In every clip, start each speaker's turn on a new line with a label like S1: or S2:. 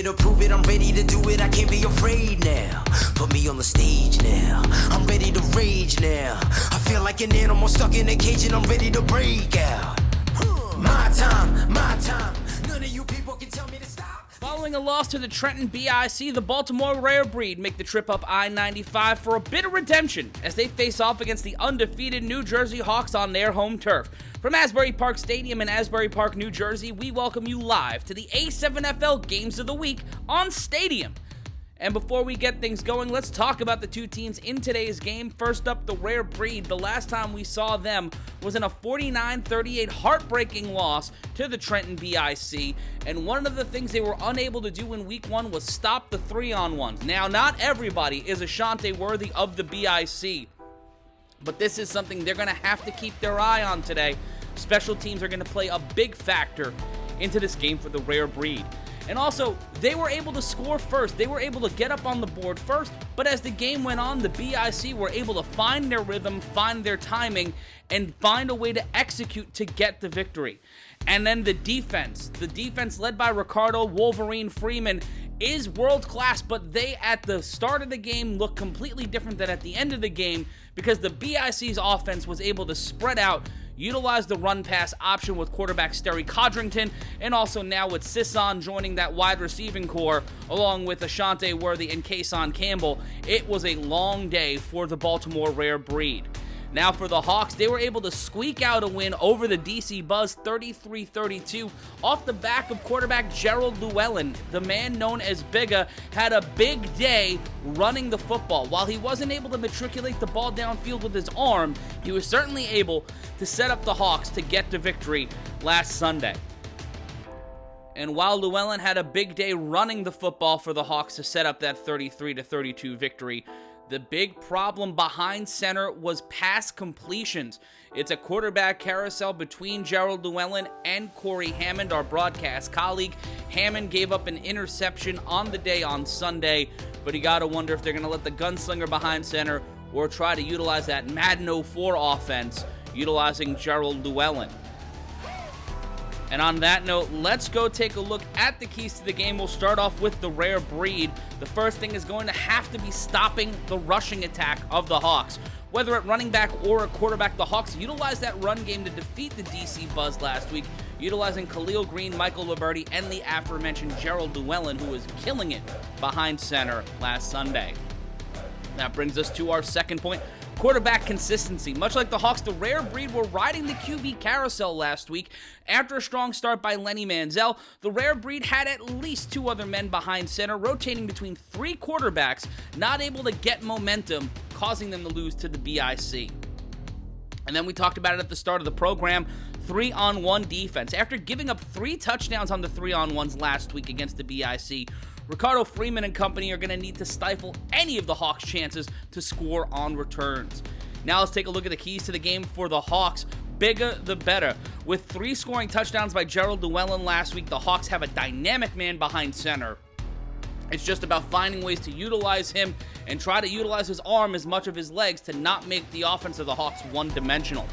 S1: to prove it, I'm ready to do it, I can't be afraid now. Put me on the stage now, I'm ready to rage now. I feel like an animal stuck in a cage and I'm ready to break out. My time, none of you people can tell me to stop.
S2: Following a loss to the Trenton BIC, the Baltimore Rare Breed make the trip up I-95 for a bit of redemption as they face off against the undefeated New Jersey Hawks on their home turf. From Asbury Park Stadium in Asbury Park, New Jersey, we welcome you live to the A7FL Games of the Week on Stadium. And before we get things going, let's talk about the two teams in today's game. First up, the Rare Breed. The last time we saw them was in a 49-38 heartbreaking loss to the Trenton BIC. And one of the things they were unable to do in Week 1 was stop the 3-on-1s. Now, not everybody is Ashante worthy of the BIC, but this is something they're going to have to keep their eye on today. Special teams are going to play a big factor into this game for the Rare Breed. And also, they were able to score first. They were able to get up on the board first, but as the game went on, the BIC were able to find their rhythm, find their timing, and find a way to execute to get the victory. And then the defense led by Ricardo Wolverine Freeman is world-class, but they, at the start of the game, look completely different than at the end of the game because the BIC's offense was able to spread out, utilize the run-pass option with quarterback Sterry Codrington, and also now with Sisson joining that wide receiving core, along with Ashante Worthy and Kason Campbell. It was a long day for the Baltimore Rare Breed. Now for the Hawks, they were able to squeak out a win over the DC Buzz 33-32 off the back of quarterback Gerald Llewellyn. The man known as Bigga had a big day running the football. While he wasn't able to matriculate the ball downfield with his arm, he was certainly able to set up the Hawks to get the victory last Sunday. And while Llewellyn had a big day running the football for the Hawks to set up that 33-32 victory, the big problem behind center was pass completions. It's a quarterback carousel between Gerald Llewellyn and Corey Hammond, our broadcast colleague. Hammond gave up an interception on the day on Sunday, but you gotta wonder if they're gonna let the gunslinger behind center or try to utilize that Madden 04 offense utilizing Gerald Llewellyn. And on that note, let's go take a look at the keys to the game. We'll start off with the Rare Breed. The first thing is going to have to be stopping the rushing attack of the Hawks. Whether at running back or at quarterback, the Hawks utilized that run game to defeat the DC Buzz last week, utilizing Khalil Green, Michael Liberti, and the aforementioned Gerald Llewellyn, who was killing it behind center last Sunday. That brings us to our second point. Quarterback consistency. Much like the Hawks, the Rare Breed were riding the QB carousel last week. After a strong start by Lenny Manziel, the Rare Breed had at least two other men behind center, rotating between three quarterbacks, not able to get momentum, causing them to lose to the BIC. And then we talked about it at the start of the program, 3-on-1 defense. After giving up 3 touchdowns on the 3-on-1s last week against the BIC, Ricardo Freeman and company are going to need to stifle any of the Hawks' chances to score on returns. Now let's take a look at the keys to the game for the Hawks. Bigger the better. With 3 scoring touchdowns by Gerald Llewellyn last week, the Hawks have a dynamic man behind center. It's just about finding ways to utilize him and try to utilize his arm as much of his legs to not make the offense of the Hawks one-dimensional.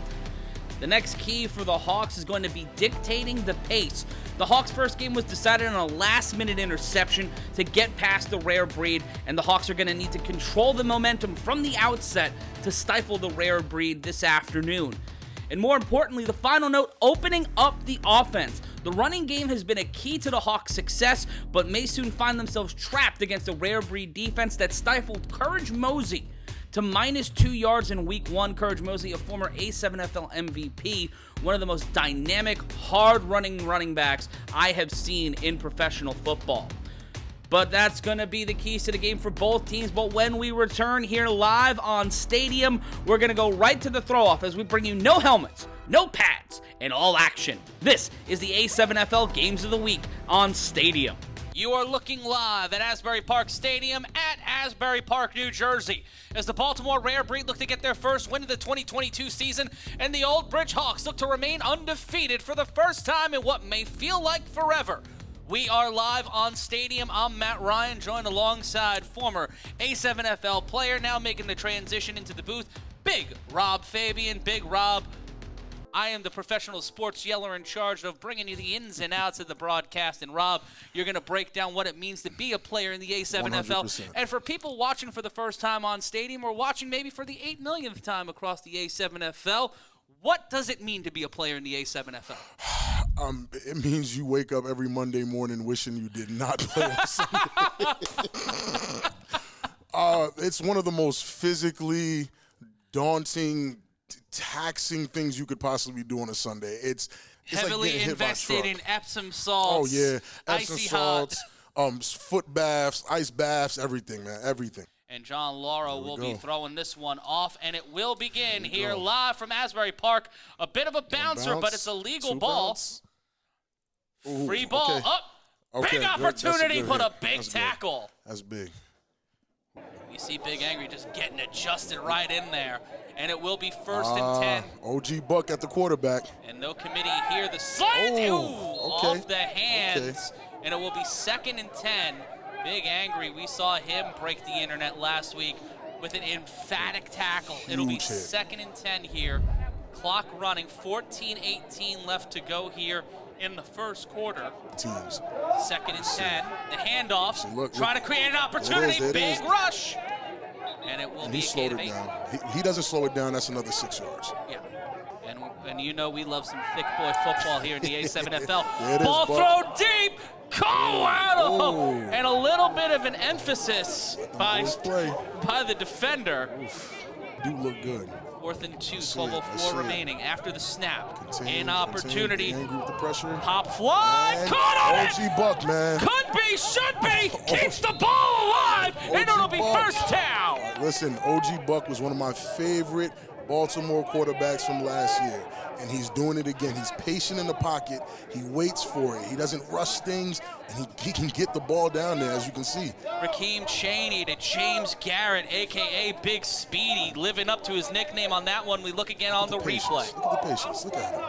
S2: The next key for the Hawks is going to be dictating the pace. The Hawks' first game was decided on a last-minute interception to get past the Rare Breed, and the Hawks are going to need to control the momentum from the outset to stifle the Rare Breed this afternoon. And more importantly, the final note, opening up the offense. The running game has been a key to the Hawks' success, but may soon find themselves trapped against a Rare Breed defense that stifled Courage Mosey to -2 yards in Week 1. Courage Mosey, a former A7FL MVP, one of the most dynamic, hard-running running backs I have seen in professional football. But that's going to be the keys to the game for both teams. But when we return here live on Stadium, we're going to go right to the throw-off as we bring you no helmets, no pads, and all action. This is the A7FL Games of the Week on Stadium. You are looking live at Asbury Park Stadium at Asbury Park, New Jersey, as the Baltimore Rare Breed look to get their first win of the 2022 season, and the Old Bridge Hawks look to remain undefeated for the first time in what may feel like forever. We are live on Stadium. I'm Matt Ryan, joined alongside former A7FL player, now making the transition into the booth, Big Rob Fabian. Big Rob, I am the professional sports yeller in charge of bringing you the ins and outs of the broadcast. And Rob, you're going to break down what it means to be a player in the A7FL.
S3: 100%.
S2: And for people watching for the first time on Stadium or watching maybe for the 8 millionth time across the A7FL, what does it mean to be a player in the A7FL?
S3: It means you wake up every Monday morning wishing you did not play on Sunday. It's one of the most physically daunting, taxing things you could possibly do on a Sunday. It's
S2: heavily
S3: like getting hit by a
S2: invested
S3: truck.
S2: in Epsom salts.
S3: Oh yeah, Epsom
S2: icy
S3: salts,
S2: hot.
S3: Foot baths, ice baths, everything, man, everything.
S2: And John Lauro will be
S3: go.
S2: throwing this one off, and it will begin here live from Asbury Park. A bit of a bouncer, but it's a legal ball.
S3: Ooh,
S2: Free ball
S3: okay.
S2: up.
S3: Okay,
S2: Big
S3: good.
S2: opportunity,
S3: That's
S2: but a
S3: hit.
S2: big
S3: That's
S2: tackle.
S3: Good. That's big.
S2: You see Big Angry just getting adjusted right in there. And it will be 1st and 10.
S3: OG Buck at the quarterback.
S2: And no committee here. The slant,
S3: Oh,
S2: ooh,
S3: okay.
S2: off the hands. And it will be 2nd and 10. Big Angry, we saw him break the internet last week with an emphatic tackle. It'll be
S3: Huge hit.
S2: 2nd and 10 here. Clock running, 14-18 left to go here in the first quarter.
S3: Teams.
S2: 2nd and 10. The handoff,
S3: See, look.
S2: trying to create an opportunity.
S3: There it is.
S2: Big rush. And it will
S3: And
S2: be
S3: he
S2: a
S3: slowed
S2: gain
S3: it
S2: of 8.
S3: down. He doesn't slow it down. That's another 6 yards.
S2: Yeah. And you know we love some thick boy football here in the A7FL.
S3: There it is,
S2: Ball
S3: Buck.
S2: throw deep. Go out of
S3: Oh.
S2: and a little bit of an emphasis by the defender.
S3: Do look good.
S2: 4th and 2,
S3: see it. I
S2: 12:04
S3: see it.
S2: remaining after the snap.
S3: Continue,
S2: An opportunity.
S3: continue. Angry with the pressure.
S2: Pop fly.
S3: And
S2: Caught on it.
S3: OG Buck, man.
S2: Could be, should be. Keeps the ball alive. And it'll be
S3: Buck.
S2: first down.
S3: Listen, OG Buck was one of my favorite Baltimore quarterbacks from last year, and he's doing it again. He's patient in the pocket. He waits for it. He doesn't rush things, and he can get the ball down there, as you can see.
S2: Raheem Chaney to James Garrett, a.k.a. Big Speedy, living up to his nickname on that one. We look again on the
S3: Patience.
S2: replay.
S3: Look at the patience. Look at him.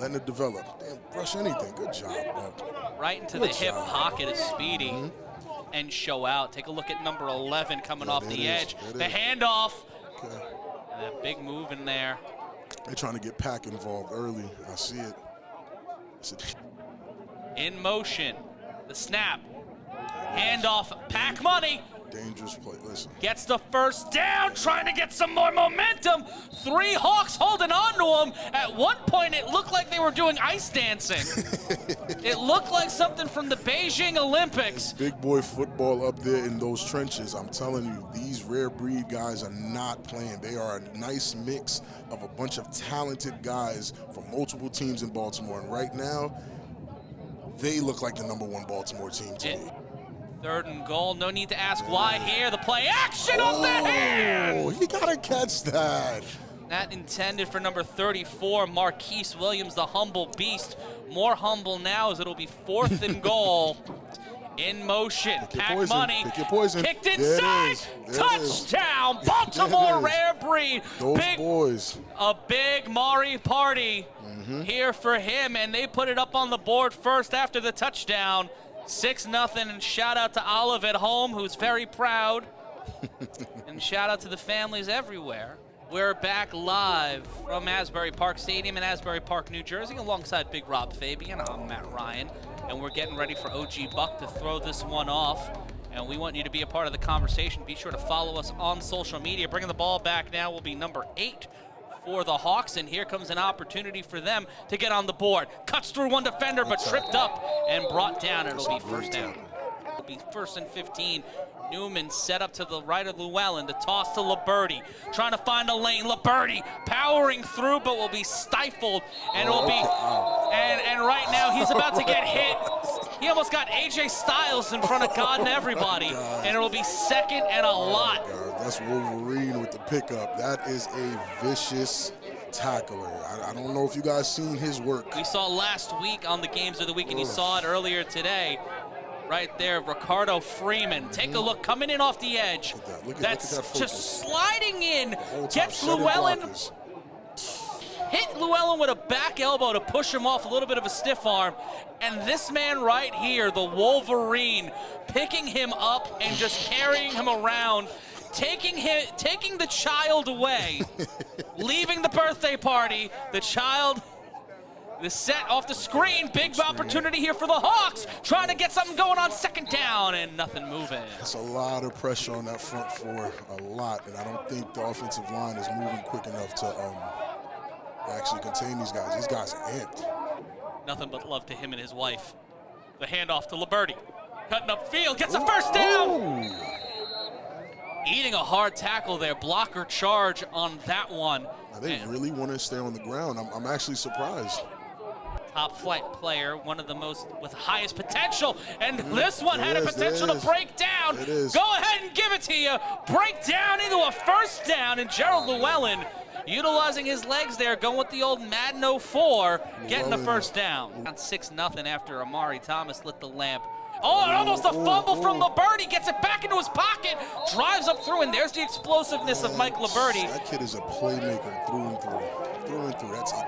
S3: Letting it develop. Damn, rush anything. Good job, Buck.
S2: Right into
S3: Good
S2: the hip
S3: job.
S2: pocket of Speedy and show out. Take a look at number 11 coming off
S3: there
S2: the
S3: it is.
S2: edge.
S3: There it
S2: The
S3: is.
S2: handoff.
S3: Okay.
S2: And that big move in there.
S3: They're trying to get Pack involved early. I see it.
S2: In motion. The snap. Handoff. Pack money.
S3: Dangerous play. Listen.
S2: Gets the first down, trying to get some more momentum. 3 Hawks holding on to him. At one point, it looked like they were doing ice dancing. It looked like something from the Beijing Olympics.
S3: Big boy football up there in those trenches. I'm telling you, these rare breed guys are not playing. They are a nice mix of a bunch of talented guys from multiple teams in Baltimore. And right now, they look like the #1 Baltimore team to me.
S2: 3rd and goal. No need to ask why here. The play action off the hand.
S3: Oh, he gotta catch that.
S2: That intended for number 34, Marquise Williams, the humble beast. More humble now as it'll be 4th and goal. In motion,
S3: Pick your
S2: Pack
S3: poison.
S2: money,
S3: Pick your poison.
S2: kicked
S3: There it
S2: inside,
S3: is. There it is.
S2: touchdown, Baltimore
S3: There it is.
S2: rare breed.
S3: Those boys.
S2: A big Maury party here for him, and they put it up on the board first after the touchdown. 6-0, and shout out to Olive at home, who's very proud. And shout out to the families everywhere. We're back live from Asbury Park Stadium in Asbury Park, New Jersey, alongside Big Rob Fabian. I'm Matt Ryan, and we're getting ready for OG Buck to throw this one off. And we want you to be a part of the conversation. Be sure to follow us on social media. Bringing the ball back now will be number 8 for the Hawks, and here comes an opportunity for them to get on the board. Cuts through one defender, but tripped up and brought down. It'll be first down. It'll be 1st and 15. Newman set up to the right of Llewellyn. The toss to Liberty, trying to find a lane. Liberty powering through, but will be stifled, and it will be. And right now he's about to get hit. He almost got AJ Styles in front of God and everybody, and it will be 2nd and a lot.
S3: That's Wolverine with the pickup. That is a vicious tackler. I don't know if you guys seen his work.
S2: We saw last week on the Games of the Week, and you saw it earlier today. Right there, Ricardo Freeman. Take a look, coming in off the edge.
S3: Look at
S2: That's
S3: that focus.
S2: just sliding in.
S3: Whole time,
S2: Gets
S3: shedding
S2: Llewellyn.
S3: blockers.
S2: Hit Llewellyn with a back elbow to push him off, a little bit of a stiff arm. And this man right here, the Wolverine, picking him up and just carrying him around, taking the child away leaving the birthday party. The child is set off the screen. Big opportunity here for the Hawks. Trying to get something going on second down and nothing moving.
S3: That's a lot of pressure on that front four, a lot. And I don't think the offensive line is moving quick enough to actually contain these guys. These guys are amped.
S2: Nothing but love to him and his wife. The handoff to Liberty. Cutting up field, gets a first down.
S3: Ooh.
S2: Eating a hard tackle there. Blocker charge on that one.
S3: Now they really want to stay on the ground. I'm actually surprised.
S2: Top flight player, one of the most with highest potential, and this one had a potential to break down. Go ahead and give it to you. Break down into a first down, and Gerald Llewellyn utilizing his legs there, going with the old Madden 04, getting the first down. 6-0 after Amari Thomas lit the lamp. Oh, and almost a fumble from Liberty. Gets it back into his pocket, drives up through, and there's the explosiveness of Mike Liberty.
S3: That kid is a playmaker through and through. Through and through. That's a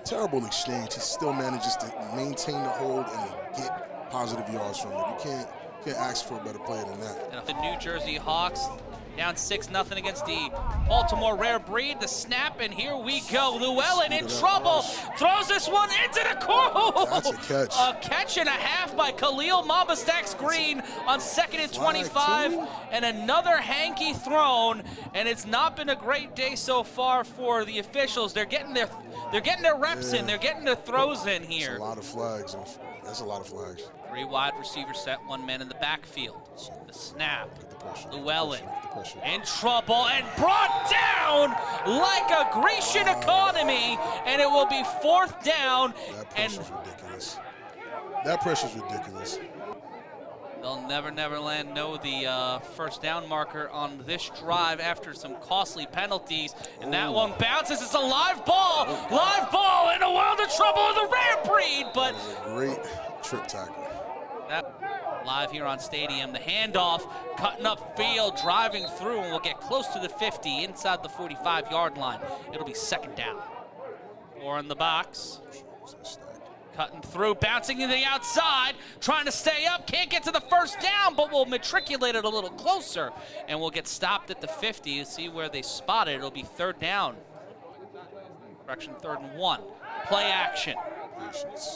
S3: terrible exchange. He still manages to maintain the hold and get positive yards from it. You can't ask for a better player than that.
S2: And the New Jersey Hawks down 6-0 against the Baltimore Rare Breed. The snap, and here we go. Llewellyn in trouble. Throws this one into the corner.
S3: That's a catch.
S2: A catch and a half by Khalil Mamba-Stacks Green on 2nd and 25. And another hanky thrown. And it's not been a great day so far for the officials. They're getting their reps in. They're getting their throws in here.
S3: That's a lot of flags. That's a lot of flags.
S2: 3 wide receiver set, 1 man in the backfield. The snap. Llewellyn in trouble and brought down like a Grecian economy, and it will be 4th down.
S3: That pressure's ridiculous. That pressure's ridiculous.
S2: They'll never know the first down marker on this drive after some costly penalties. And that one bounces. It's a live ball in a world of trouble in the Rare Breed. But
S3: that was a great trip tackle.
S2: Live here on Stadium, the handoff, cutting up field, driving through, and we'll get close to the 50, inside the 45-yard line. It'll be 2nd down. 4 in the box. Cutting through, bouncing to the outside, trying to stay up, can't get to the first down, but we'll matriculate it a little closer, and we'll get stopped at the 50. You see where they spot it. It'll be 3rd down. Correction, 3rd and 1. Play action.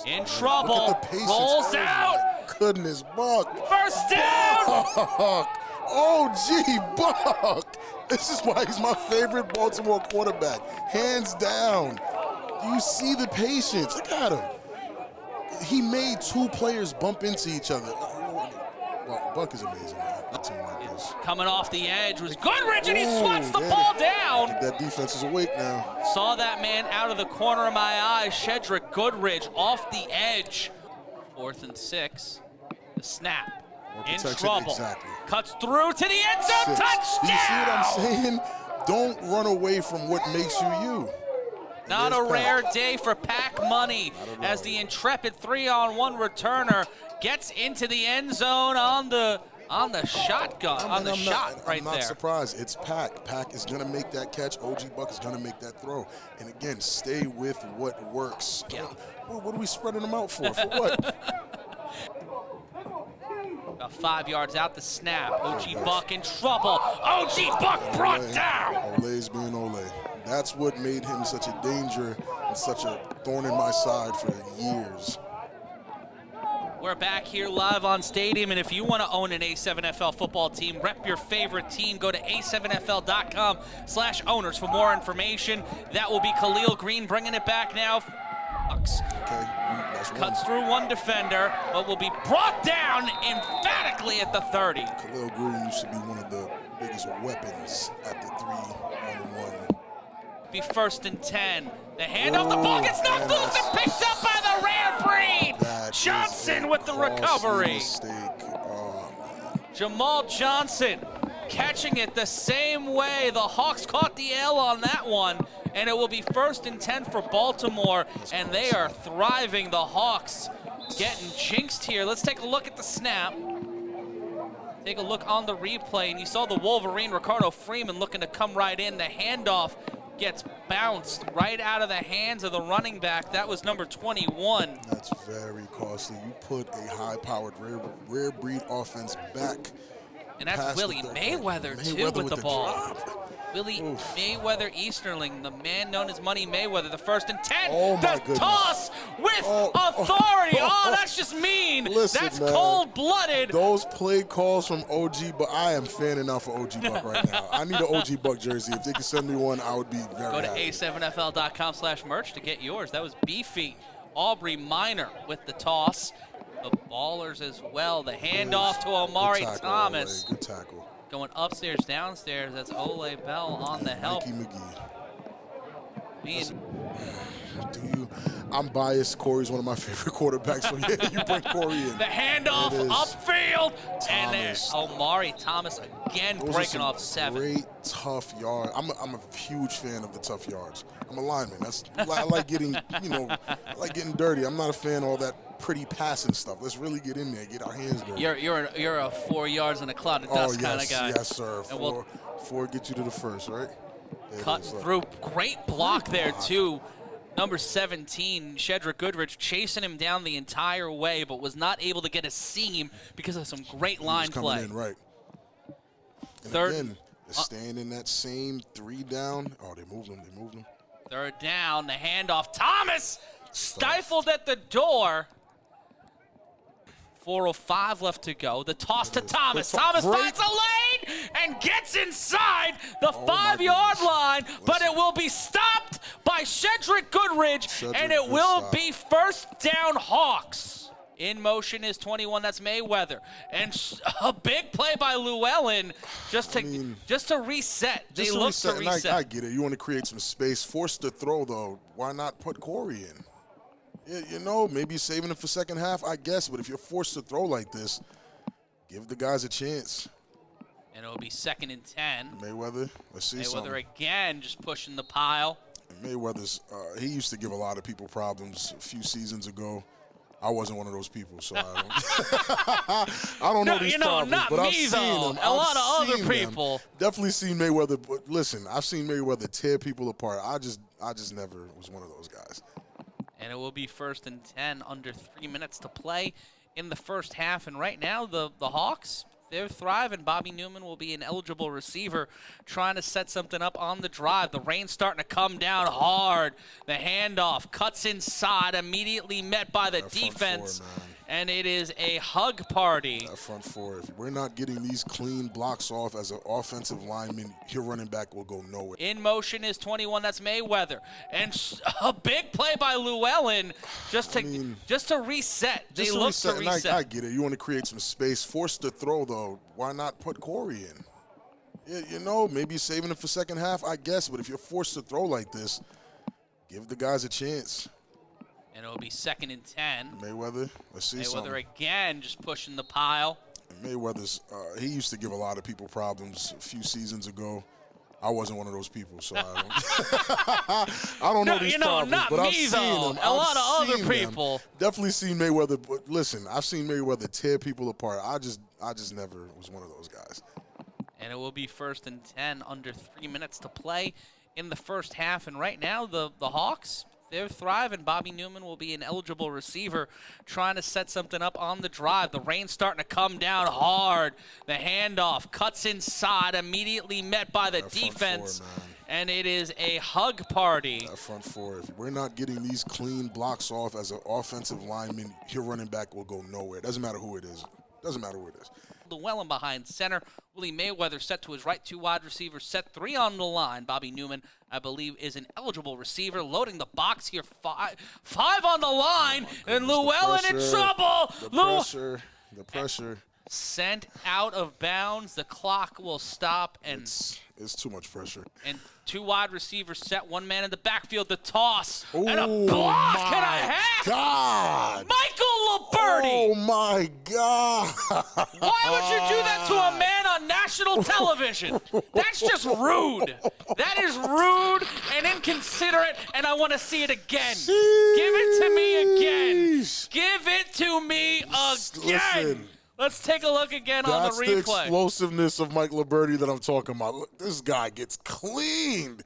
S2: In trouble, rolls out.
S3: Goodness, Buck.
S2: First down.
S3: Buck. OG Buck. This is why he's my favorite Baltimore quarterback, hands down. Do you see the patience? Look at him. He made 2 players bump into each other. Well, Buck is amazing, man. A team like this.
S2: Coming off the edge was Goodrich, and he swats the ball down.
S3: I think that defense is awake now.
S2: Saw that man out of the corner of my eye. Shedrick Goodrich off the edge. 4th and 6. The snap. In trouble.
S3: Exactly.
S2: Cuts through to the end zone. Touchdown!
S3: You see what I'm saying? Don't run away from what makes you you.
S2: Not a rare day for Pack Money as the intrepid 3-on-1 returner gets into the end zone on the shotgun, on the shot right there.
S3: I'm not surprised. It's Pack. Pack is going to make that catch. OG Buck is going to make that throw. And again, stay with what works.
S2: Yeah.
S3: What are we spreading them out for? For what?
S2: About 5 yards out the snap. OG Buck in trouble. OG Buck brought down.
S3: Ole's being Ole. That's what made him such a danger and such a thorn in my side for years.
S2: We're back here live on Stadium, and if you want to own an A7FL football team, rep your favorite team, go to a7fl.com/owners for more information. That will be Khalil Green bringing it back now.
S3: Okay,
S2: Cuts through 1 defender, but will be brought down emphatically at the 30.
S3: Khalil Green used to be one of the biggest weapons at the 3-on-1.
S2: Be 1st and 10. The handoff, the ball gets knocked loose and picked up by the Rare Breed. Johnson with the recovery. Jamal Johnson catching it the same way. The Hawks caught the L on that one, and it will be 1st and 10 for Baltimore, and they are thriving. The Hawks getting jinxed here. Let's take a look at the snap. Take a look on the replay, and you saw the Wolverine, Ricardo Freeman, looking to come right in. The handoff gets bounced right out of the hands of the running back. That was number 21.
S3: That's very costly. You put a high-powered rare breed offense back.
S2: And that's Willie Mayweather too with the ball. Willie Mayweather Easterling, the man known as Money Mayweather, the 1st and 10.
S3: Oh, my
S2: the
S3: goodness.
S2: toss with authority. Oh, that's just mean.
S3: Listen,
S2: that's
S3: man,
S2: cold-blooded.
S3: Those play calls from OG, but I am fanning out for OG Buck right now. I need an OG Buck jersey. If they could send me one, I would be very
S2: Go to
S3: happy.
S2: A7FL.com/merch to get yours. That was beefy. Aubrey Minor with the toss. The Ballers as well. The handoff to Omari
S3: Good tackle,
S2: Thomas.
S3: Ole. Good tackle.
S2: Going upstairs, downstairs. That's Ole Bell on the help.
S3: Mikey McGee.
S2: Being
S3: I'm biased. Corey's one of my favorite quarterbacks, so yeah, you bring Corey in.
S2: the handoff
S3: It is.
S2: upfield. And
S3: Thomas.
S2: Omari Thomas again
S3: Those are
S2: breaking
S3: some
S2: off 7.
S3: Great tough yards. I'm a huge fan of the tough yards. I'm a lineman. I like getting, I like getting dirty. I'm not a fan of all that pretty passing stuff. Let's really get in there, get our hands dirty.
S2: You're a 4 yards in a cloud of dust kind of guy.
S3: Yes, sir.
S2: And
S3: Four get you to the first, right? There it
S2: cut
S3: is, look.
S2: through. Great block there too. Number 17, Shedrick Goodrich, chasing him down the entire way, but was not able to get a seam because of some great line play.
S3: In, right. And
S2: Third,
S3: again, they're staying in that same 3 down. Oh, they moved them.
S2: Third down, the handoff. Thomas stifled at the door. 4:05 left to go. The toss to Thomas. Thomas finds a lane and gets inside the 5-yard line, but it will be stopped by Shedrick Goodrich, and it will be first down Hawks. In motion is 21. That's Mayweather, and a big play by Llewellyn just to reset. They look to reset.
S3: I get it. You want to create some space. Forced to throw though. Why not put Corey in? Yeah, maybe you're saving it for second half, I guess. But if you're forced to throw like this, give the guys a chance.
S2: And it'll be 2nd and 10.
S3: Mayweather, let's see something.
S2: Mayweather again just pushing the pile.
S3: And Mayweather's, he used to give a lot of people problems a few seasons ago. I wasn't one of those people, so I don't know these problems.
S2: Not
S3: but
S2: me,
S3: I've seen
S2: though.
S3: them.
S2: A lot of other people.
S3: Definitely seen Mayweather. But listen, I've seen Mayweather tear people apart. I just never was one of those guys.
S2: And it will be 1st and 10, under 3 minutes to play in the first half. And right now, the Hawks, they're thriving. Bobby Newman will be an eligible receiver trying to set something up on the drive. The rain's starting to come down hard. The handoff cuts inside, immediately met by the defense. And it is a hug party.
S3: That front 4. If we're not getting these clean blocks off as an offensive lineman, your running back will go nowhere.
S2: In motion is 21. That's Mayweather, and a big play by Llewellyn just to reset. They look to reset.
S3: I get it. You want to create some space. Forced to throw though. Why not put Corey in? Yeah, maybe you're saving it for second half, I guess. But if you're forced to throw like this, give the guys a chance.
S2: And it'll be 2nd and 10.
S3: Mayweather, let's see something.
S2: Mayweather again just pushing the pile.
S3: And Mayweather's, he used to give a lot of people problems a few seasons ago. I wasn't one of those people, so I don't know these problems.
S2: Not
S3: but
S2: me,
S3: I've seen
S2: though.
S3: them.
S2: A lot of other people.
S3: Definitely seen Mayweather. But listen, I've seen Mayweather tear people apart. I just never was one of those guys.
S2: And it will be 1st and 10, under 3 minutes to play in the first half. And right now, the Hawks, they're thriving. Bobby Newman will be an eligible receiver trying to set something up on the drive. The rain's starting to come down hard. The handoff cuts inside, immediately met by the defense. And it is a hug party.
S3: That front 4. If we're not getting these clean blocks off as an offensive lineman, your running back will go nowhere. Doesn't matter who it is.
S2: Llewellyn behind center. Willie Mayweather set to his right. 2 wide receivers set. 3 on the line. Bobby Newman, I believe, is an eligible receiver. Loading the box here. 5 on the line. And Llewellyn in trouble.
S3: The pressure.
S2: Sent out of bounds. The clock will stop. And
S3: it's too much pressure.
S2: And 2 wide receivers set. 1 man in the backfield. The toss. And a block and a half.
S3: God.
S2: Michael Liberty.
S3: Oh, my God.
S2: Why would you do that to a man on national television? That's just rude. That is rude and inconsiderate, and I want to see it again.
S3: Sheesh.
S2: Give it to me again. Give it to me again.
S3: Listen.
S2: Let's take a look again on the replay.
S3: That's the explosiveness of Mike Liberty that I'm talking about. Look, this guy gets cleaned.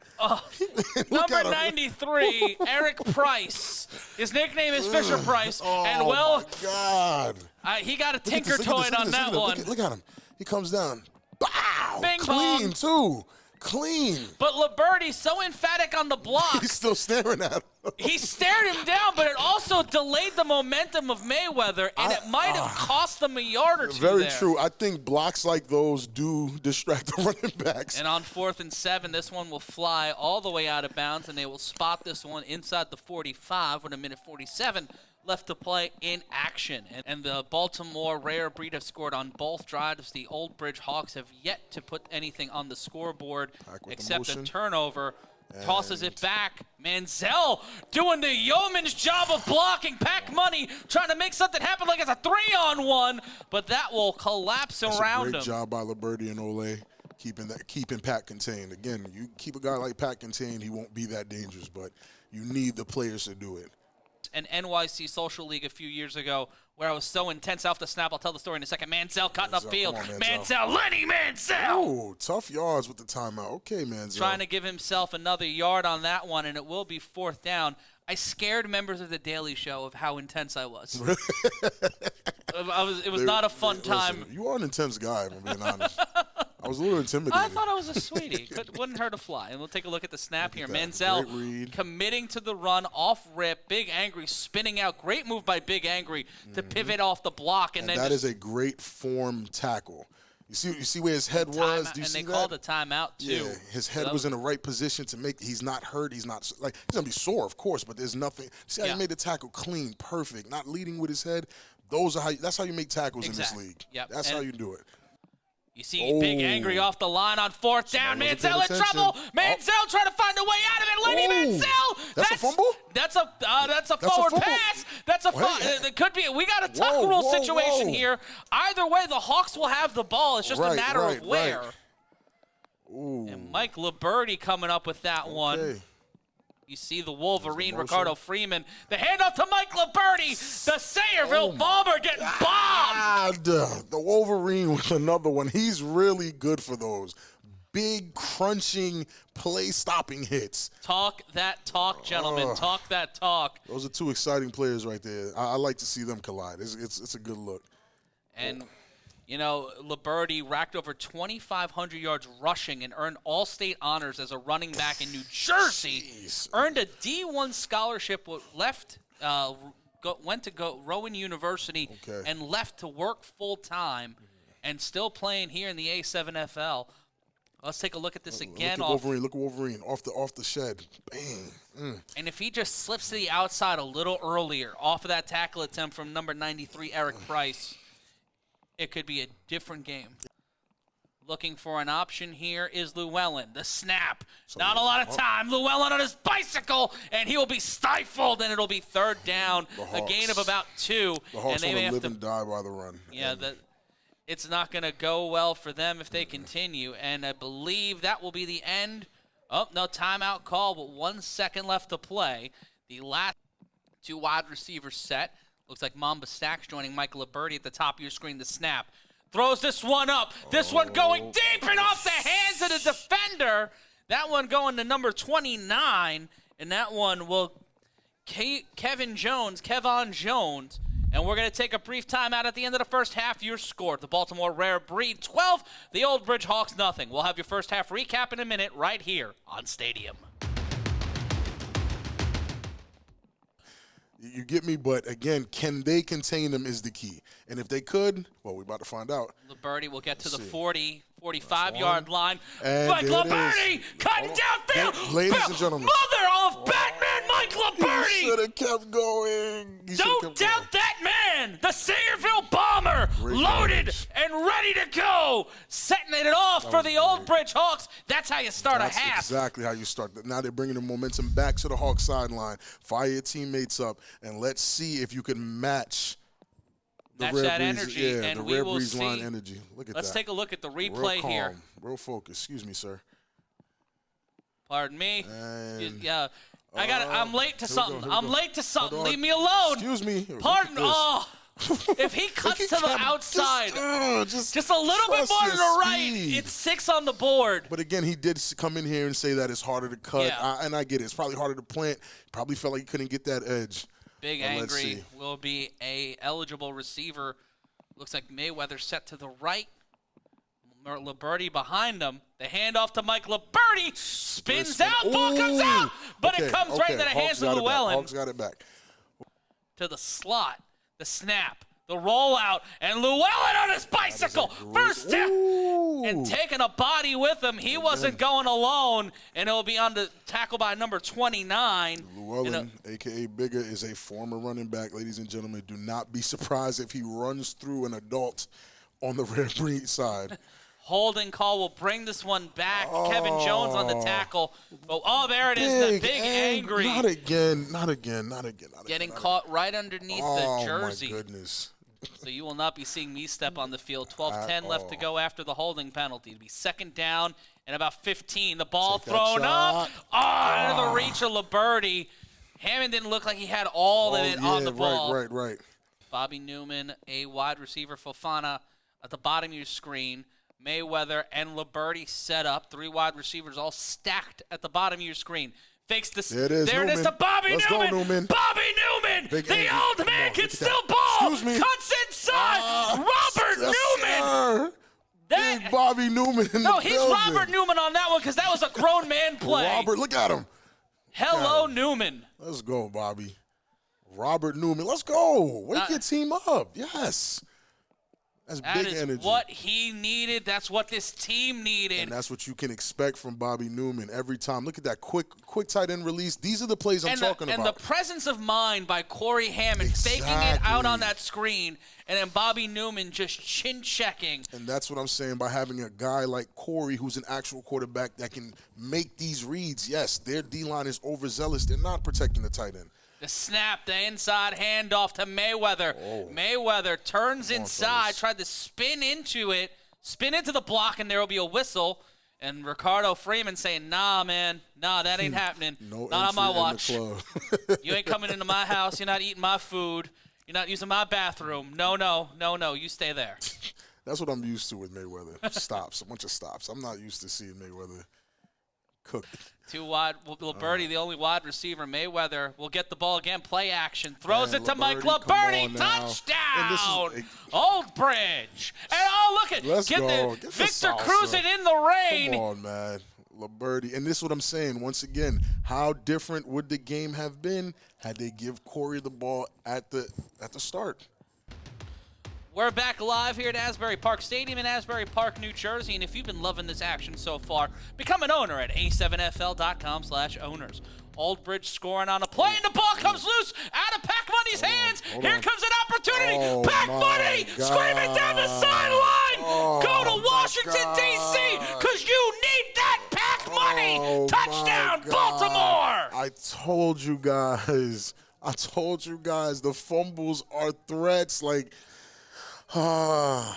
S2: Number 93, Eric Price. His nickname is Fisher Price. And
S3: my God.
S2: He got a Tinkertoy on that one.
S3: Look at him. He comes down. Bow.
S2: Bing
S3: Clean,
S2: bong.
S3: too. Clean.
S2: But Liberty's so emphatic on the block.
S3: He's still staring at him.
S2: He stared him down, but it also delayed the momentum of Mayweather, and it might have cost them a yard or two
S3: Very
S2: there.
S3: true. I think blocks like those do distract the running backs.
S2: And on 4th and 7, this one will fly all the way out of bounds, and they will spot this one inside the 45 with 1:47 left to play in action. And the Baltimore Rare Breed have scored on both drives. The Old Bridge Hawks have yet to put anything on the scoreboard except a turnover. Tosses it back. Manziel doing the yeoman's job of blocking. Pack Money trying to make something happen like it's a 3-on-1, but that will collapse around him.
S3: Great job by Liberty and Ole keeping Pat contained. Again, you keep a guy like Pat contained, he won't be that dangerous, but you need the players to do it.
S2: An NYC Social League a few years ago where I was so intense off the snap. I'll tell the story in a second. Manziel cutting upfield. Lenny Manziel.
S3: Oh, tough yards with the timeout. Okay, Manziel.
S2: Trying to give himself another yard on that one, and it will be 4th down. I scared members of The Daily Show of how intense I was. It was not a fun time.
S3: Listen, you are an intense guy, if I'm being honest. I was a little intimidated.
S2: I thought I was a sweetie. Wouldn't hurt a fly. And we'll take a look at the snap here. Manziel committing to the run, off rip. Big Angry spinning out. Great move by Big Angry to pivot off the block. And then
S3: that is a great form tackle. You see where his head was? Do you see that?
S2: And they called a timeout, too.
S3: Yeah, his head was in the right position to make – he's not hurt. He's not – like, he's going to be sore, of course, but there's nothing – see how he made the tackle clean, perfect, not leading with his head? That's how you make tackles in this league.
S2: Yep.
S3: That's how you do it.
S2: You see Big Angry off the line on 4th down. Manziel in trouble. Manziel trying to find a way out of it. Lenny Manziel.
S3: That's a fumble?
S2: That's a forward pass. That's a it could be. We got a tuck rule situation here. Either way, the Hawks will have the ball. It's just a matter of where. And Mike Liberty coming up with that one. You see the Wolverine, Ricardo Freeman. The handoff to Mike Liberty. The Sayreville Bomber getting bombed.
S3: The Wolverine with another one. He's really good for those big, crunching, play-stopping hits.
S2: Talk that talk, gentlemen. Talk that talk.
S3: Those are two exciting players right there. I like to see them collide. It's a good look.
S2: And you know, Liberty racked over 2,500 yards rushing and earned all-state honors as a running back in New Jersey.
S3: Jeez.
S2: Earned a D1 scholarship, went to Rowan University and left to work full-time and still playing here in the A7FL. Let's take a look at this again.
S3: Look at Wolverine off the shed. Bang.
S2: And if he just slips to the outside a little earlier off of that tackle attempt from number 93, Eric Price, it could be a different game. Looking for an option here is Llewellyn. The snap. Not a lot of time. Llewellyn on his bicycle, and he will be stifled, and it'll be 3rd down. A gain of about 2.
S3: The Hawks
S2: and they
S3: live and die by the run.
S2: Yeah, it's not going to go well for them if they continue, and I believe that will be the end. Oh, no, timeout call, but 1 second left to play. The last 2 wide receivers set. Looks like Mamba Stacks joining Michael Liberty at the top of your screen. The snap. Throws this one up. This one going deep and off the hands of the defender. That one going to number 29. And that one will Kevon Jones. And we're going to take a brief timeout at the end of the first half. Your score, the Baltimore Rare Breed 12, the Old Bridge Hawks nothing. We'll have your first half recap in a minute right here on Stadium.
S3: You get me, but again, can they contain them is the key. And if they could, well, we're about to find out.
S2: Liberty will get to the 40, 45-yard line.
S3: And
S2: Mike Liberty cutting downfield.
S3: Ladies and gentlemen.
S2: Mother of Batman, Mike Liberty.
S3: He should have kept going.
S2: Don't doubt that man. The Sayreville Bomber loaded and ready to go. Setting it off for the Old Bridge Hawks. That's how you start a half.
S3: That's exactly how you start. Now they're bringing the momentum back to the Hawks sideline. Fire your teammates up, and let's see if you can match
S2: that energy, and we will see.
S3: Line energy. Look at
S2: Let's
S3: that.
S2: take a look at the replay
S3: real calm,
S2: here.
S3: Real focus. Excuse me, sir.
S2: Pardon me.
S3: And
S2: yeah, I'm late to something. I'm late to something. Leave me alone.
S3: Excuse me.
S2: Pardon. Oh, if he cuts to the outside, just a little bit more to the right, it's 6 on the board.
S3: But again, he did come in here and say that it's harder to cut, and I get it. It's probably harder to plant. Probably felt like he couldn't get that edge.
S2: Big Angry will be a eligible receiver. Looks like Mayweather set to the right. Liberty behind him. The handoff to Mike Liberty. Spins out. Ball comes out. But it comes right into the hands of Llewellyn.
S3: Hawks got it back.
S2: To the slot. The snap. The rollout. And Llewellyn on his bicycle. First step. And taking a body with him. He wasn't going alone. And it'll be on the tackle by number 29.
S3: Llewellyn, a.k.a. Bigger, is a former running back. Ladies and gentlemen, do not be surprised if he runs through an adult on the rare breed side.
S2: Holding call will bring this one back. Kevin Jones on the tackle. Oh, there it is. The big angry.
S3: Not again.
S2: Getting caught right underneath the jersey.
S3: Oh, my goodness.
S2: So you will not be seeing me step on the field. 12-10 left to go after the holding penalty. It'll be second down and about 15. The ball thrown up. Into the reach of Liberty. Hammond didn't look like he had all of it on the ball.
S3: Right.
S2: Bobby Newman, a wide receiver, Fofana at the bottom of your screen. Mayweather and Liberty set up. 3 wide receivers all stacked at the bottom of your screen. Fakes the there it is to Bobby
S3: Let's
S2: Newman.
S3: Go, Newman.
S2: Bobby Newman. The old man can still ball.
S3: Excuse me.
S2: Cuts inside. Robert Newman.
S3: Big Bobby Newman in the
S2: he's
S3: building.
S2: Robert Newman on that one because that was a grown man play.
S3: Robert, look at him.
S2: Hello, Newman.
S3: Let's go, Bobby. Robert Newman. Let's go. Wake your team up. Yes. That's big energy.
S2: That's what he needed. That's what this team needed.
S3: And that's what you can expect from Bobby Newman every time. Look at that quick tight end release. These are the plays I'm talking about.
S2: And the presence of mind by Corey Hammond faking it out on that screen, and then Bobby Newman just chin-checking.
S3: And that's what I'm saying by having a guy like Corey who's an actual quarterback that can make these reads. Yes, their D-line is overzealous. They're not protecting the tight end.
S2: The snap, the inside handoff to Mayweather. Mayweather turns inside, tried to spin into the block, and there will be a whistle. And Ricardo Freeman saying, nah, man, nah, that ain't happening. Not on my watch. You ain't coming into my house. You're not eating my food. You're not using my bathroom. No, you stay there.
S3: That's what I'm used to with Mayweather. Stops, a bunch of stops. I'm not used to seeing Mayweather cook.
S2: 2 wide. Liberty, the only wide receiver. Mayweather will get the ball again. Play action. Throws it to Mike Liberty. Touchdown. Old Bridge. And look at Victor cruising in the rain.
S3: Come on, man. Liberty. And this is what I'm saying. Once again, how different would the game have been had they give Corey the ball at the start?
S2: We're back live here at Asbury Park Stadium in Asbury Park, New Jersey. And if you've been loving this action so far, become an owner at a7fl.com/owners. Aldridge scoring on a play, and the ball comes loose out of Pac Money's hands. Here comes an opportunity. Pac Money screaming down the sideline. Go to Washington, D.C., because you need that Pac Money. Touchdown, Baltimore.
S3: I told you guys, the fumbles are threats. Like,
S2: that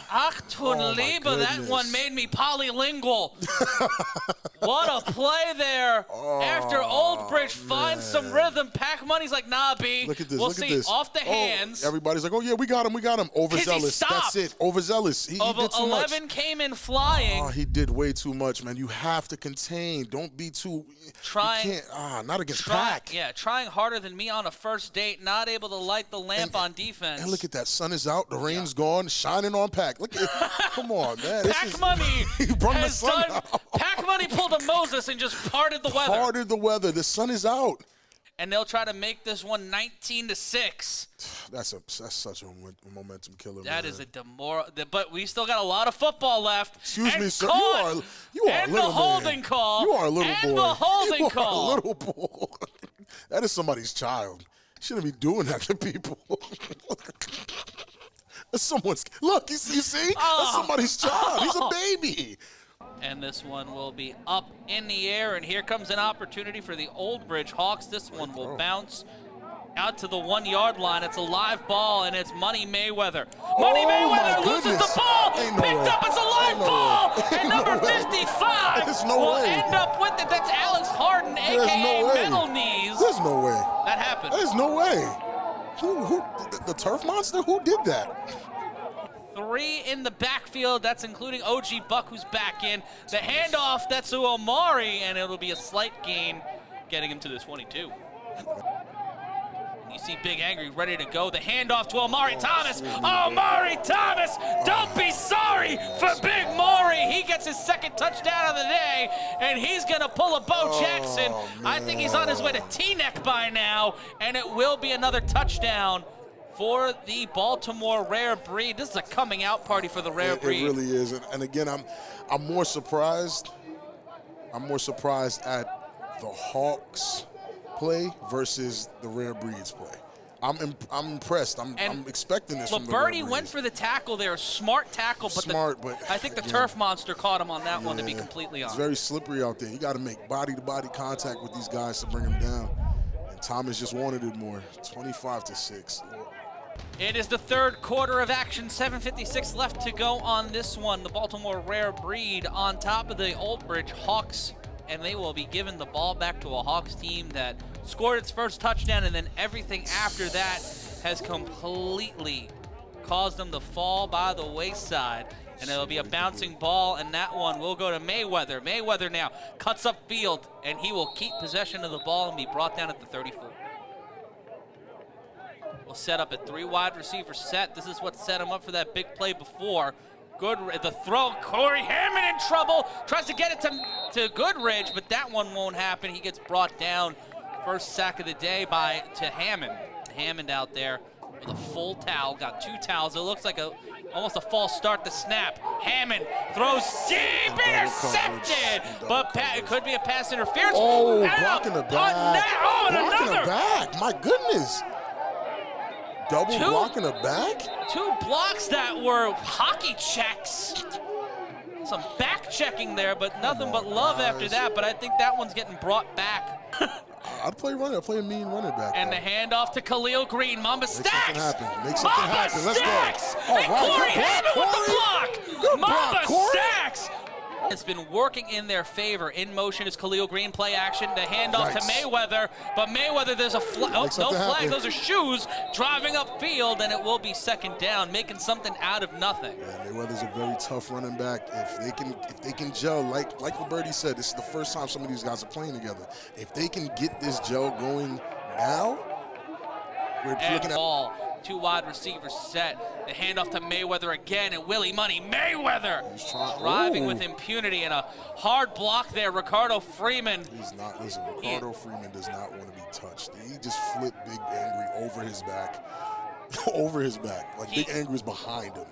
S2: one made me polylingual. What a play there. After Oldbridge finds some rhythm, Pac Money's like, nah, B.
S3: Look at this.
S2: We'll see. Off the hands.
S3: Everybody's like, oh, yeah, we got him. Overzealous. That's it. Overzealous. He did too
S2: 11
S3: much.
S2: came in flying.
S3: He did way too much, man. You have to contain. Don't be too. Not against Pac.
S2: Yeah, trying harder than me on a first date, not able to light the lamp on defense.
S3: And look at that. Sun is out. The rain's gone. Shining on Pac. Look at come on, man.
S2: Pac Money has done. Pac Money pulled a Moses and just parted the weather.
S3: The sun is out.
S2: And they'll try to make this one 19-6.
S3: That's such a momentum killer.
S2: That is a demoralizing. But we still got a lot of football left.
S3: Excuse me, sir. You are a little
S2: the holding call.
S3: You are a little boy.
S2: And the holding
S3: call. You are a little boy. That is somebody's child. Shouldn't be doing that to people. Look, you see? That's somebody's child. He's a baby.
S2: And this one will be up in the air, and here comes an opportunity for the Oldbridge Hawks. This one will bounce out to the 1-yard line. It's a live ball, and it's Money Mayweather. Mayweather loses the ball. Picked up. It's a live ball. And number 55 will end up with it. That's Alex Harden, a.k.a. Metal Knees.
S3: There's no way.
S2: That happened.
S3: There's no way. Who the turf monster? Who did that?
S2: 3 in the backfield. That's including OG Buck, who's back in. The handoff, that's to Omari, and it'll be a slight gain, getting him to the 22. You see Big Angry ready to go. The handoff to Omari Thomas. Omari Thomas, don't be sorry for Big Maury. He
S4: he gets his second touchdown of the day, and he's going to pull a Bo Jackson. I think he's on his way to T-neck by now, and it will be another touchdown for the Baltimore Rare Breed. This is a coming out party for the Rare Breed.
S3: It really is, and again, I'm more surprised. I'm more surprised at the Hawks play versus the Rare Breeds play. I'm impressed. I'm expecting this from the Rare Breeds.
S4: Went for the tackle there, smart tackle, but I think the turf monster caught him on that one, to be completely honest.
S3: It's very slippery out there. You got to make body-to-body contact with these guys to bring them down. And Thomas just wanted it more. 25-6.
S4: It is the third quarter of action, 7:56 left to go on this one. The Baltimore Rare Breed on top of the Old Bridge Hawks, and they will be giving the ball back to a Hawks team that scored its first touchdown, and then everything after that has completely caused them to fall by the wayside. And it'll be a bouncing ball, and that one will go to Mayweather. Mayweather now cuts up field, and he will keep possession of the ball and be brought down at the 34. We'll set up a 3 wide receiver set. This is what set him up for that big play before. The throw, Corey Hammond in trouble. Tries to get it to Goodridge, but that one won't happen. He gets brought down. First sack of the day to Hammond. Hammond out there with a full towel, got 2 towels. It looks like almost a false start to snap. Hammond throws deep, intercepted, but it could be a pass interference.
S3: Oh, blocking the back.
S4: Blocking
S3: the back, my goodness. Double blocking the back?
S4: 2 blocks that were hockey checks. Some back checking there, but nothing but love after that. But I think that one's getting brought back.
S3: I'd play running. I'd play a mean running back.
S4: And the handoff to Khalil Green. Mamba Stacks.
S3: Make something happen. Let's
S4: Stacks.
S3: go.
S4: And Corey Hammond with the block.
S3: Good
S4: Mamba
S3: block,
S4: Stacks. It's been working in their favor. In motion is Khalil Green, play action. The handoff to Mayweather, but Mayweather, there's a flag. Oh, no flag. Those are shoes driving upfield, and it will be second down, making something out of nothing.
S3: Yeah, Mayweather's a very tough running back. If they can gel, like the birdie said, this is the first time some of these guys are playing together. If they can get this gel going now, we're looking at
S4: ball. 2 wide receivers set. The handoff to Mayweather again, and Willie Money Mayweather driving with impunity, and a hard block there. Ricardo Freeman.
S3: Listen, Ricardo Freeman does not want to be touched. He just flipped Big Angry over his back. Over his back. Like Big Angry's behind him.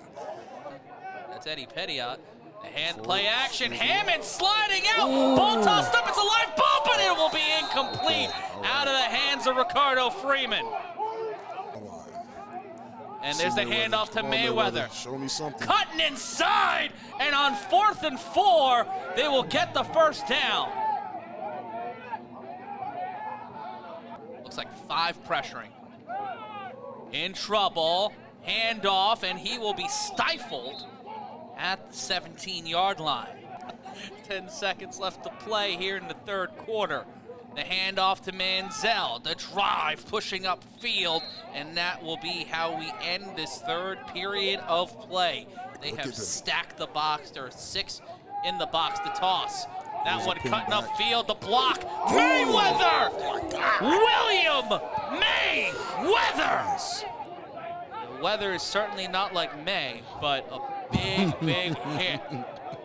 S4: That's Eddie Pettiot. The hand play action. Hammond sliding out. Ball tossed up. It's a live ball, but it will be incomplete. Out of the hands of Ricardo Freeman. And there's the handoff to Mayweather.
S3: Show me something.
S4: Cutting inside, and on 4th and 4, they will get the first down. Looks like 5 pressuring. In trouble, handoff, and he will be stifled at the 17-yard line. 10 seconds left to play here in the third quarter. The handoff to Manziel, the drive pushing up field, and that will be how we end this third period of play. They have stacked the box. There are 6 in the box. The toss. That one cutting up field. The block. Mayweather! William Mayweather! The weather is certainly not like May, but a big, big hit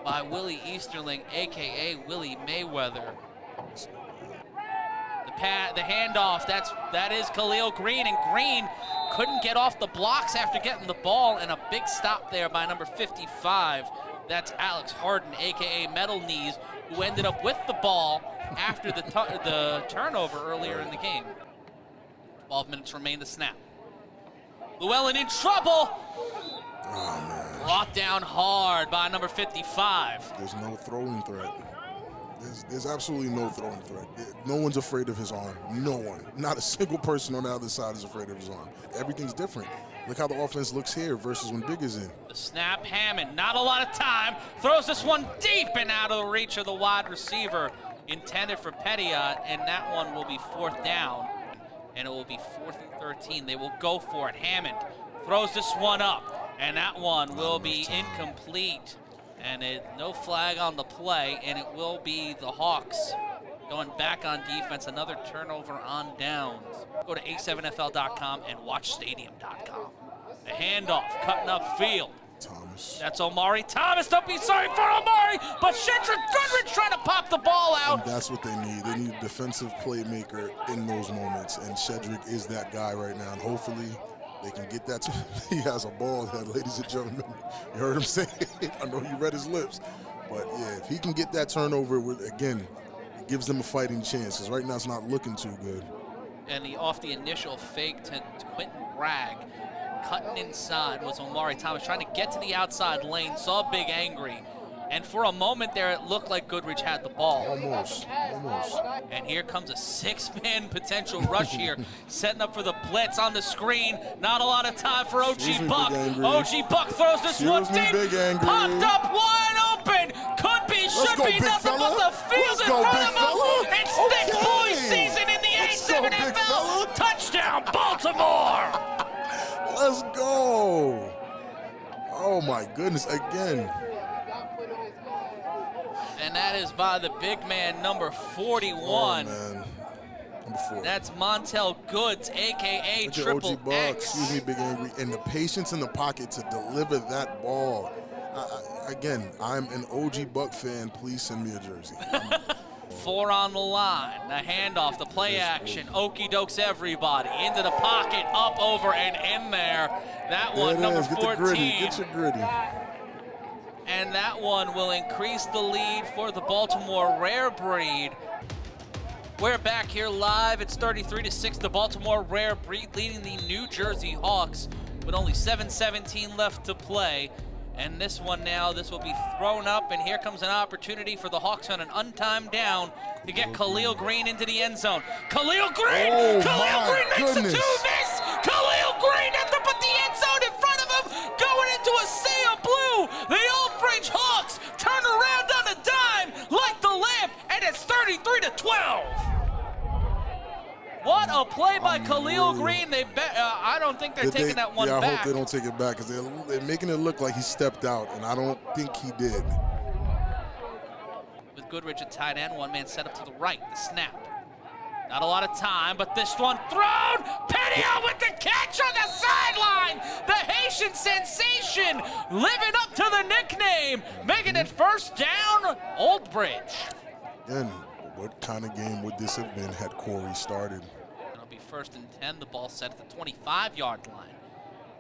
S4: by Willie Easterling, a.k.a. Willie Mayweather. The handoff, that is Khalil Green, and Green couldn't get off the blocks after getting the ball, and a big stop there by number 55. That's Alex Harden, a.k.a. Metal Knees, who ended up with the ball after the turnover earlier in the game. 12 minutes remain to snap. Llewellyn in trouble.
S3: Oh, man.
S4: Brought down hard by number 55.
S3: There's no throwing threat. There's absolutely no throwing threat. No one's afraid of his arm. No one. Not a single person on the other side is afraid of his arm. Everything's different. Look how the offense looks here versus when Big is in.
S4: The snap, Hammond, not a lot of time. Throws this one deep and out of the reach of the wide receiver. Intended for Pettiot, and that one will be 4th down. And it will be 4th and 13. They will go for it. Hammond throws this one up, and that one will be incomplete. And no flag on the play, and it will be the Hawks going back on defense. Another turnover on downs. Go to A7FL.com and watchstadium.com. The handoff, cutting up field.
S3: Thomas.
S4: That's Omari Thomas. Don't be sorry for Omari, but Shedrick Goodrich trying to pop the ball out.
S3: And that's what they need. They need a defensive playmaker in those moments, and Shedrick is that guy right now. And hopefully they can get that. He has a ball, ladies and gentlemen. You heard him say it. I know you read his lips. But, yeah, if he can get that turnover, again, it gives them a fighting chance, because right now it's not looking too good.
S4: And off the initial fake to Quentin Bragg, cutting inside was Omari Thomas, trying to get to the outside lane, saw Big Angry, and for a moment there it looked like Goodrich had the ball.
S3: Almost.
S4: And here comes a six-man potential rush here, setting up for the blitz on the screen. Not a lot of time for OG Buck. OG Buck throws this one deep, popped up wide open. Could be, should be, nothing but the field in front of him. It's Thick Boy season in the A7FL. Touchdown, Baltimore!
S3: Let's go. Oh, my goodness, again.
S4: And that is by the big man, number 41.
S3: Oh, man. Number 4.
S4: That's Montel Goods, a.k.a. Triple
S3: OG Buck,
S4: X.
S3: excuse me, Big Angry. And the patience in the pocket to deliver that ball. Again, I'm an OG Buck fan. Please send me a jersey.
S4: 4 on the line, the handoff, the play action, okey dokes everybody, into the pocket, up, over, and in there. That one, number 14.
S3: Get your gritty.
S4: And that one will increase the lead for the Baltimore Rare Breed. We're back here live. It's 33-6. The Baltimore Rare Breed leading the New Jersey Hawks with only 7:17 left to play. And this one now, this will be thrown up, and here comes an opportunity for the Hawks on an untimed down to get Khalil Green into the end zone. Khalil Green!
S3: Oh,
S4: Khalil Green makes
S3: goodness.
S4: a 2 miss! Khalil Green at the end zone in front of him, going into a sea of blue! The Old Bridge Hawks turn around on a dime, like the lamp, and it's 33-12! What a play by Khalil Green. I don't think they're taking that one
S3: back.
S4: back.
S3: I hope they don't take it back, because they're making it look like he stepped out, and I don't think he did.
S4: With Goodrich at tight end, one man set up to the right, the snap. Not a lot of time, but this one thrown. Petio with the catch on the sideline. The Haitian sensation living up to the nickname, making it first down, Old Bridge.
S3: And what kind of game would this have been had Corey started?
S4: It'll be 1st and 10. The ball set at the 25-yard line.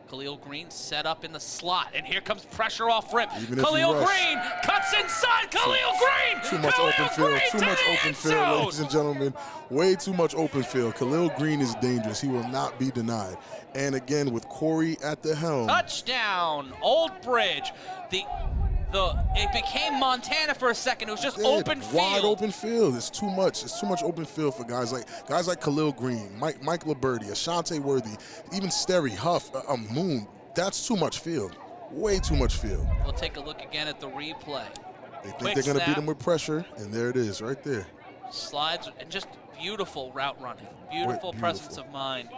S4: Khalil Green set up in the slot, and here comes pressure off rip. Khalil Green cuts inside. Khalil Green.
S3: Too much open field. Too much open field, ladies and gentlemen. Way too much open field. Khalil Green is dangerous. He will not be denied. And again, with Corey at the helm.
S4: Touchdown, Old Bridge. It became Montana for a second. It was just open field.
S3: Wide open field. It's too much. It's too much open field for guys like Khalil Green, Mike Liberty, Ashante Worthy, even Sterry Huff, Moon. That's too much field. Way too much field.
S4: We'll take a look again at the replay.
S3: They think they're going to beat him with pressure, and there it is, right there.
S4: Slides and just beautiful route running. Beautiful presence of mind.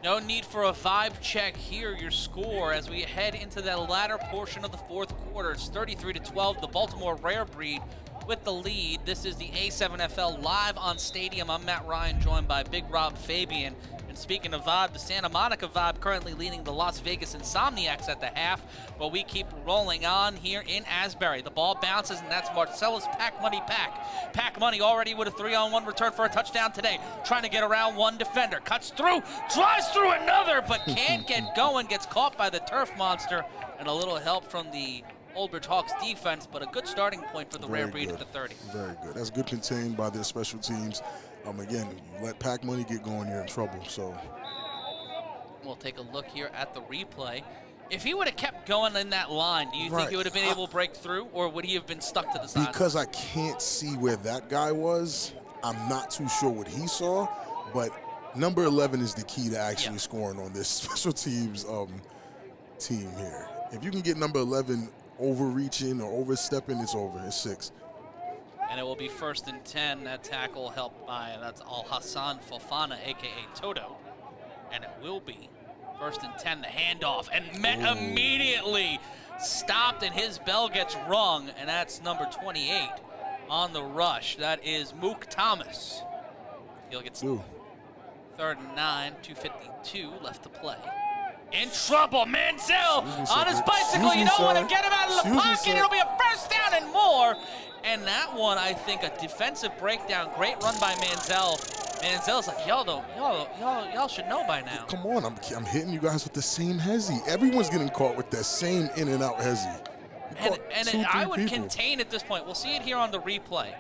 S4: No need for a vibe check here. Your score as we head into the latter portion of the 4th quarter. It's 33-12. The Baltimore Rare Breed with the lead. This is the A7FL live on Stadium. I'm Matt Ryan, joined by Big Rob Fabian. And speaking of vibe, the Santa Monica Vibe currently leading the Las Vegas Insomniacs at the half, but we keep rolling on here in Asbury. The ball bounces, and that's Marcellus Pack Money Pack. Pack Money already with a 3-on-1 return for a touchdown today. Trying to get around one defender. Cuts through, drives through another, but can't get going. Gets caught by the turf monster, and a little help from the Old Bridge Hawks defense, but a good starting point for the Rare Breed at the 30.
S3: Very good. That's good contained by their special teams. Again, let Pack Money get going, you're in trouble. So
S4: we'll take a look here at the replay. If he would have kept going in that line, do you think he would have been able to break through, or would he have been stuck to the side?
S3: Because I can't see where that guy was, I'm not too sure what he saw, but number 11 is the key to actually scoring on this special teams team here. If you can get number 11 overreaching or overstepping, it's over. It's 6.
S4: And it will be 1st and 10. That tackle helped by, that's Al-Hassan Fofana, a.k.a. Toto. And it will be 1st and 10, the handoff. And immediately stopped, and his bell gets rung. And that's number 28 on the rush. That is Mook Thomas. He'll get 3rd and 9, 2:52 left to play. In trouble, Manziel on his bicycle.
S3: Excuse
S4: You
S3: me,
S4: don't want to
S3: sir.
S4: get him out of the
S3: Excuse me,
S4: pocket.
S3: sir.
S4: It'll be a first down and more. And that one, I think, a defensive breakdown. Great run by Manziel. Manziel's like, y'all should know by now.
S3: Come on, I'm hitting you guys with the same hezzy. Everyone's getting caught with that same in and out hezzy.
S4: And I would contain at this point. We'll see it here on the replay.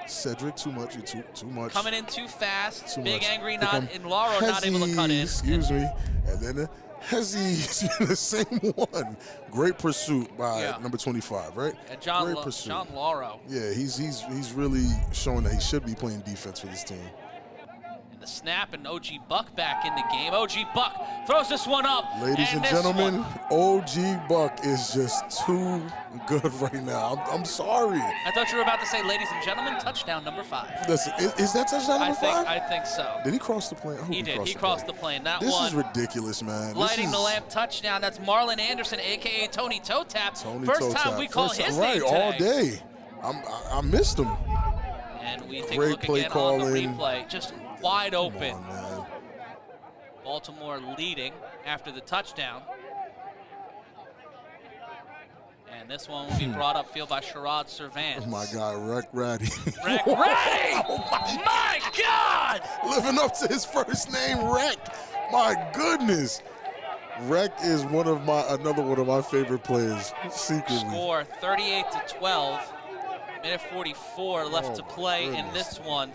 S3: Cedric, too much. You're too much.
S4: Coming in too fast.
S3: Too
S4: Big
S3: much.
S4: angry
S3: Here come
S4: Lauro not able to cut in.
S3: Excuse me. And then the hezzy, the same one. Great pursuit by number 25, right?
S4: And
S3: Great pursuit.
S4: John Lauro.
S3: Yeah, he's really showing that he should be playing defense for this team.
S4: The snap and OG Buck back in the game. OG Buck throws this one up.
S3: Ladies and gentlemen, OG Buck is just too good right now. I'm sorry.
S4: I thought you were about to say, ladies and gentlemen, touchdown number 5.
S3: Listen, is that touchdown number 5?
S4: I think so.
S3: Did he cross the plane?
S4: He did. He crossed the plane. That
S3: this
S4: one.
S3: Is ridiculous, man.
S4: Lighting the lamp touchdown. That's Marlon Anderson, a.k.a. Tony Toe Tap. First time we call his name today.
S3: All day. I missed him.
S4: And we take
S3: Great
S4: a look
S3: play
S4: again
S3: calling.
S4: on the replay. Just wide open.
S3: Come on, man.
S4: Baltimore leading after the touchdown. And this one will be brought upfield by Sherrod Cervantes.
S3: Oh my God, Wreck Ratty.
S4: Wreck Ratty!
S3: Oh
S4: my God!
S3: Living up to his first name, Wreck. My goodness. Wreck is another one of my favorite players, secretly.
S4: Score 38-12. Minute 44 left to play in this one.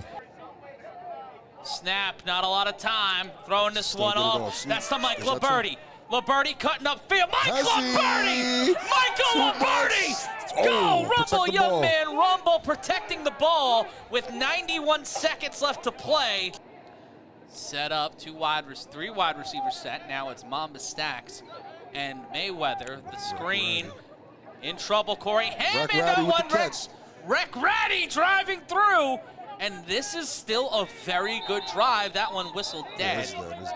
S4: Snap, not a lot of time. Throwing this one off. That's to Mike Liberty. Liberty cutting upfield. Mike Liberty! Michael Liberty! Go, Rumble, young man, Rumble protecting the ball with 91 seconds left to play. Set up, 3 wide receivers set. Now it's Mamba Stacks and Mayweather. The screen. In trouble, Corey Hammond. Wreck Ratty driving through. And this is still a very good drive. That one whistled dead.
S3: It's dead.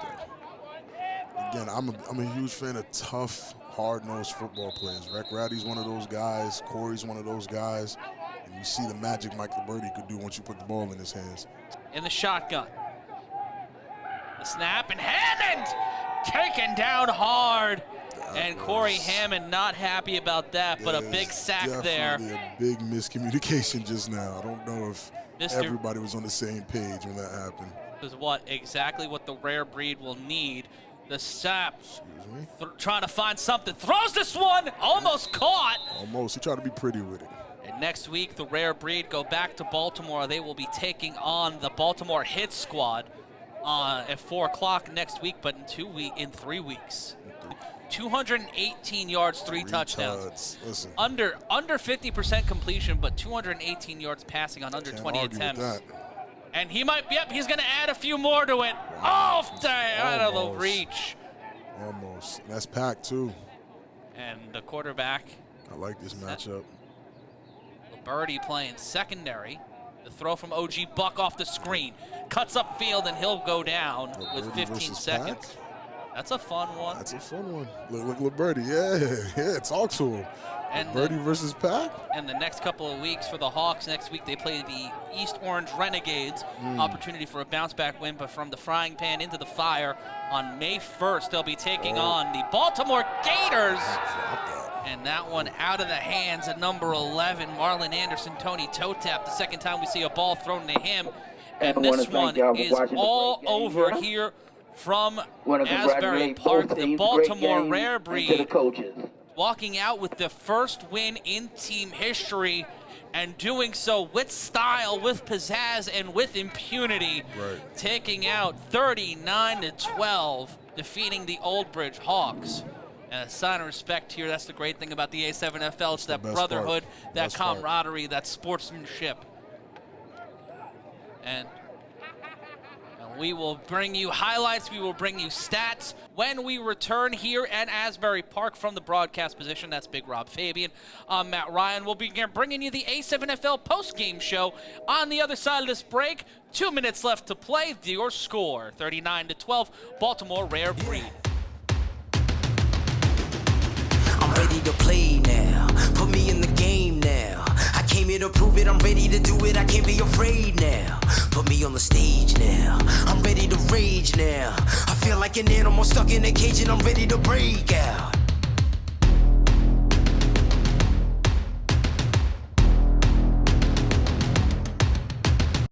S3: Again, I'm a huge fan of tough, hard-nosed football players. Wreck Ratty's one of those guys. Corey's one of those guys. And you see the magic Mike Liberty could do once you put the ball in his hands.
S4: In the shotgun. The snap, and Hammond taken down hard. And Corey Hammond not happy about that, but a big sack there.
S3: Definitely a big miscommunication just now. I don't know if everybody was on the same page when that happened.
S4: This is exactly what the rare breed will need. The snap, trying to find something, throws this one, almost caught.
S3: Almost, he tried to be pretty with it.
S4: And next week, the rare breed go back to Baltimore. They will be taking on the Baltimore Hit Squad at 4 o'clock next week, but in 3 weeks. 218 yards, 3 touchdowns.
S3: Listen.
S4: Under 50% completion, but 218 yards passing on under 20 attempts. And he might, he's going to add a few more to it. Off out of the reach.
S3: Almost. That's packed, too.
S4: And the quarterback.
S3: I like this matchup.
S4: Liberty playing secondary. The throw from OG Buck off the screen. Cuts upfield, and he'll go down with 15 seconds.
S3: Pack?
S4: That's a fun one.
S3: That's a fun one. Look Liberty. Yeah, talk to him. And Liberty versus Pack.
S4: And the next couple of weeks for the Hawks, next week they play the East Orange Renegades. Opportunity for a bounce-back win, but from the frying pan into the fire. On May 1st, they'll be taking on the Baltimore Gators. And that one out of the hands of number 11, Marlon Anderson, Tony Toe Tap. The second time we see a ball thrown to him. And this one is all over here from Asbury Park, the Baltimore Rare Breed, walking out with the first win in team history, and doing so with style, with pizzazz, and with impunity, taking out 39-12, defeating the Old Bridge Hawks. And a sign of respect here. That's the great thing about the A7FL. It's that brotherhood, that camaraderie, that sportsmanship. And we will bring you highlights. We will bring you stats when we return here at Asbury Park from the broadcast position. That's Big Rob Fabian. I'm Matt Ryan. We'll be bringing you the A7FL post-game show on the other side of this break. 2 minutes left to play. Your score, 39-12, Baltimore Rare Breed.
S1: I'm ready to play now. Put me in the game now. I came here to prove it. I'm ready to do it. I can't be afraid now. Put me on the stage now. I'm ready to rage now. I feel feel like an animal stuck in a cage and I'm ready to break out.